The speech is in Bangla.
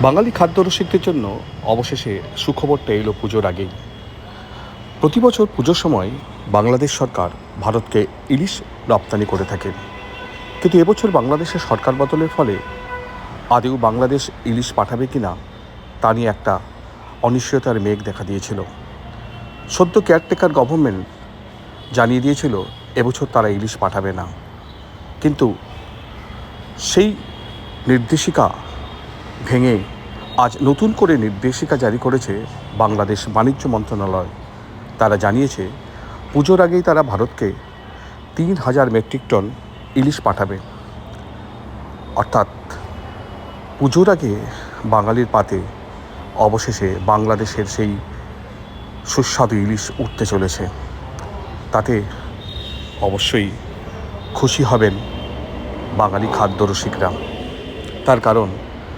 বাঙালি খাদ্যরসিকদের জন্য অবশেষে সুখবরটা এলো পুজোর আগেই। প্রতি বছর পুজোর সময় বাংলাদেশ সরকার ভারতকে ইলিশ রপ্তানি করে থাকে, কিন্তু এবছর বাংলাদেশের সরকার বদলের ফলে আদৌ বাংলাদেশ ইলিশ পাঠাবে কিনা তা নিয়ে একটা অনিশ্চয়তার মেঘ দেখা দিয়েছিল। সদ্য কেয়ারটেকার গভর্নমেন্ট জানিয়ে দিয়েছিল এবছর তারা ইলিশ পাঠাবে না, কিন্তু সেই নির্দেশিকা ভেঙে আজ নতুন করে নির্দেশিকা জারি করেছে বাংলাদেশ বাণিজ্য মন্ত্রণালয়। তারা জানিয়েছে পুজোর আগেই তারা ভারতকে ৩,০০০ মেট্রিক টন ইলিশ পাঠাবে। অর্থাৎ পুজোর আগে বাঙালির পাতে অবশেষে বাংলাদেশের সেই সুস্বাদু ইলিশ উঠতে চলেছে। তাতে অবশ্যই খুশি হবেন বাঙালি খাদ্যরসিকরা। তার কারণ